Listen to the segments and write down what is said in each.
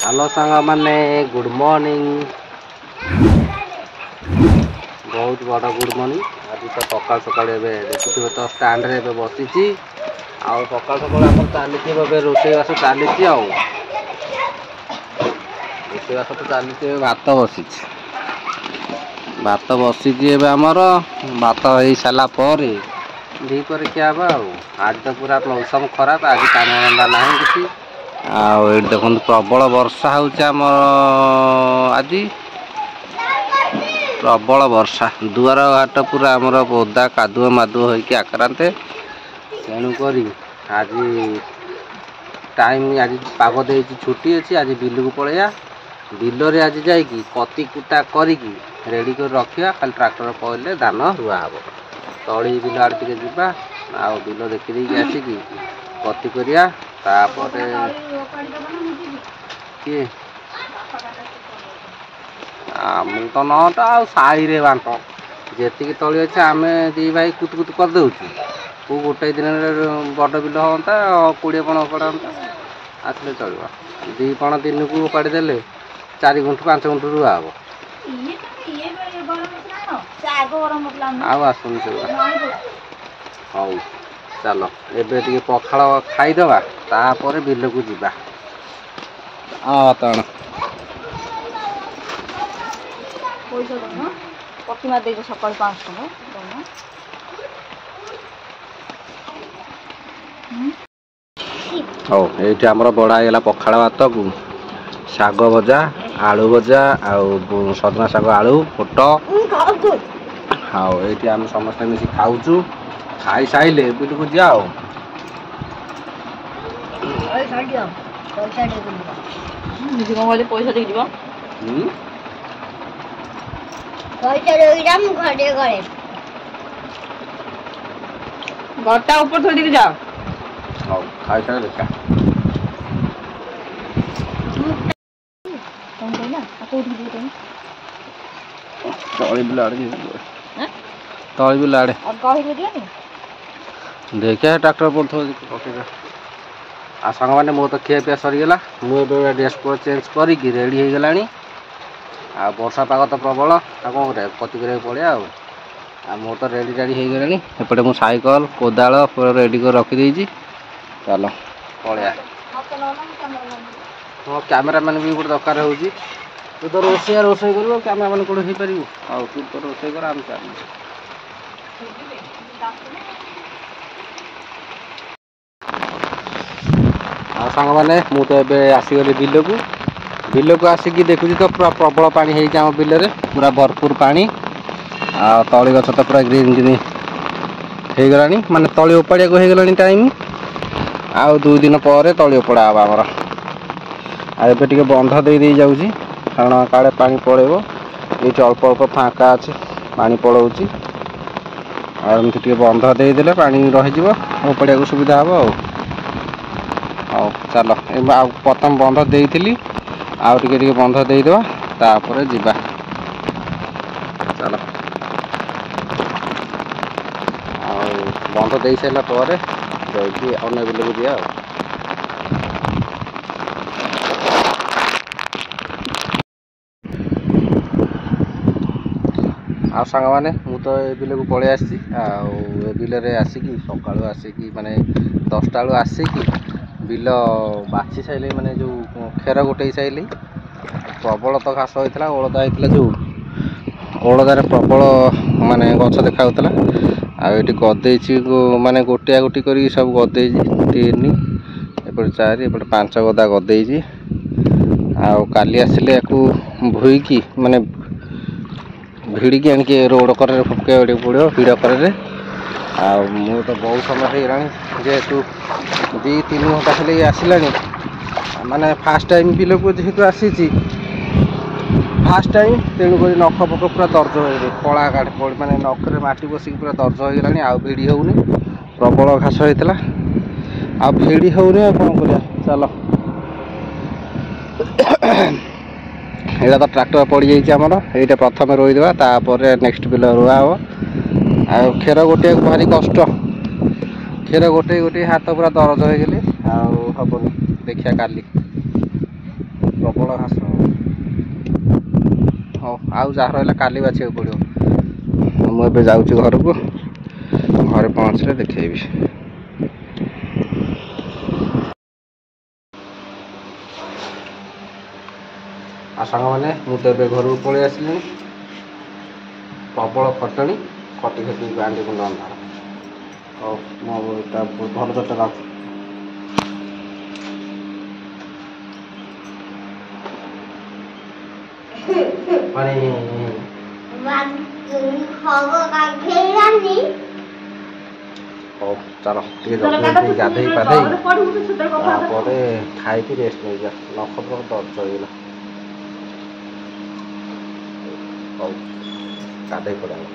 Hello सांग माने good morning बहुत बड़ा गुड मॉर्निंग आज तो सकाल सकाल देखुए तो स्टैंड रे बसी आउ सकाल सकाल आम चली रोषेईबास चली रोषेईबास तो चली भात बसी आमर भात हो सारा पर दीपर क्या आज तो पूरा मौसम खराब आज काम धंदा ना कि देखो प्रबल वर्षा होम आज प्रबल वर्षा दुआर घाट पूरा आमर ओदा कादुआ मादुआ होइके आक्रांते तेणुक आज टाइम आज पाग दे छुट्टी अच्छी आज बिल को पलैया बिल रे आज जाइकी कति कुटा करिकी रेडी कर रखिया खाली ट्रैक्टर पड़े धान रुआ हम तली बिल आड़े टे जा बिल देखी देखी आसिकी कति करिया तापरे किए आम तो नटा आ साई रे बांट जी तली अच्छे आम दी भाई कुत कुत करदे को गोटे दिन बड़ बिल हाँ 20 पण उपाड़ा आसले चलो 2 पण दिन को उपाड़ी देले 4 गुंठ 5 गुंठ रुआ हम आसुन से हौ चलो एबे टिके पखाड़ खाईदबा तापर बिल को जीवा तण प्रतिमा दे सकाल 5 टका हौ ये बड़ाईगला पखाड़ भात को शाग भजा आलू भजा आउ सजना शाग आलू फोट हाँ ये आम समस्त मिसी खाऊचु खाई साइले बिल को जाओ पैसा दे घरटा ऊपर थोड़ी देके जाओ हाँ खाई साइले देखा तली बिल आड़े तली बिल आड़े देखिए ट्रैक्टर पड़ो आ सांग मैंने मो तो खिया पिया सरीगला मुझे ड्रेस कोड चेंज करी रेडी हो गला आ वर्षा पाग तो प्रबल कौन कर कति कर पड़े मोर तो रेडी रेडी हो गला एपटे मु साइकल कोदाल पूरा रेडी कर रखी चलो पलिया हाँ कैमेरा मैन भी गोटे दरकार हो तू तो रोषे कर कैमेरा मैन कौन हो पार आउ तू तो रोषे कर आम सांग मैंने मु तो आसीगली बिल को आसिकी देखुची तो पूरा प्रबल पानी है बिल रे पूरा भरपूर पानी तली गछ तो पूरा ग्रीन ग्रीन हो गला माने तली उपाड़िया को हो गला टाइम आउ 2 दिन पर तली उपाड़ा हम आमर आबे टिके बंध दे जाऊँगी कारण काले पानी पड़ेबो ये अल्प अल्प फाँका अच्छे पानी पड़ोची आमती बंध देदेले पानी रही उपाड़िया को सुविधा हम चलो प्रथम बंध देती आउ टे बंध देदेवा तापर जीवा चलो बंध दे सारा पर जाइए अन्य बिल को दिया सांग मैंने मु तो ये बिल को पलि आसी बिल आसिकी सका आसिकी माने 10टा बेलू आसिकी बिल बाछी सारे माने जो खेर गोटे सारे प्रबल तो घास होता ओलदा होता जो ओलदार प्रबल माने गछ देखा आठ गदे माने गोटिया गोटी कर सब गदे 3 एपटे 4 एपटे 5 गदा गदे काली आसिले या भूईकी माने भिड़िकी आनिक रोड कर फुके पड़ो भिड़ कर मु तो बहुत समय होगा जेहेतु 2-3 घंटा खाली आसला माने फास्ट टाइम बिल को जेहेतु आसी फास्ट टाइम तेणुक नख पक पूरा दर्ज हो कला काट माने नखरे माटी बसिक पूरा दर्ज हो गला आ भिड़ी होनी प्रबल घास होता आ भिड़ी होनी कौन कर चलो यहाँ तो ट्रैक्टर पड़ जामर ये प्रथम रोईदेवा तापर नेक्स्ट बिल रुआ हम आ खेर गोटे भारी कष्ट खेर गोटे गोटे हाथ पूरा दरज हो गले ଆଉ ହବନି, ଦେଖିବା କାଲି ପ୍ରବଳ ଘାସ। ହଉ ଆଉ ଯାହା ରହିଲା କାଲି ବାଛିବାକୁ ପଡ଼ିବ। ମୁଁ ଏବେ ଯାଉଛି ଘରକୁ, ଘରେ ପହଞ୍ଚିଲେ ଦେଖେଇବି। ଆଉ ସାଙ୍ଗମାନେ ମୁଁ ତ ଏବେ ଘରକୁ ପଳେଇ ଆସିଲିଣି। ପ୍ରବଳ ଖଟଣି, ଖଟି ଖଟି ବାଣ୍ଡି ଗୁଣ୍ଡ ଅନ୍ଧାର। ହଉ ମୁଁ ଭଲ ଚଟା ଯାଉଛି। ହଉ ଚାଲ ଟିକେ ଜଲ୍ଦି ଗାଧେଇ ପାଧେଇ ତାପରେ ଖାଇକି ରେଷ୍ଟ ନେଇଯିବା, ନଖ ଫଖ ଦରଜ ହେଇଗଲା। ହଉ ଗାଧେଇ ପଡ଼ିବା।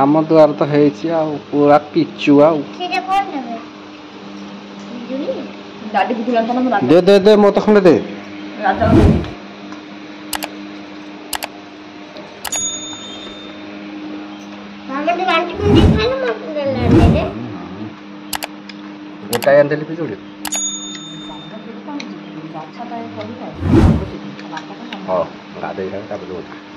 ଆମ ଦୁଆର ତ ହେଇଛି ଆଉ ପୁରା ପିଚୁ ଆଉ। ଦେ ଦେ ଦେ ମତେ ଖଣ୍ଡେ ଦେ। ଗୋଟାଏ ଆଣିଦେଲି ପିଜୁଳି। ହଁ ଗାଧେଇ ଖାଇ ତାପରେ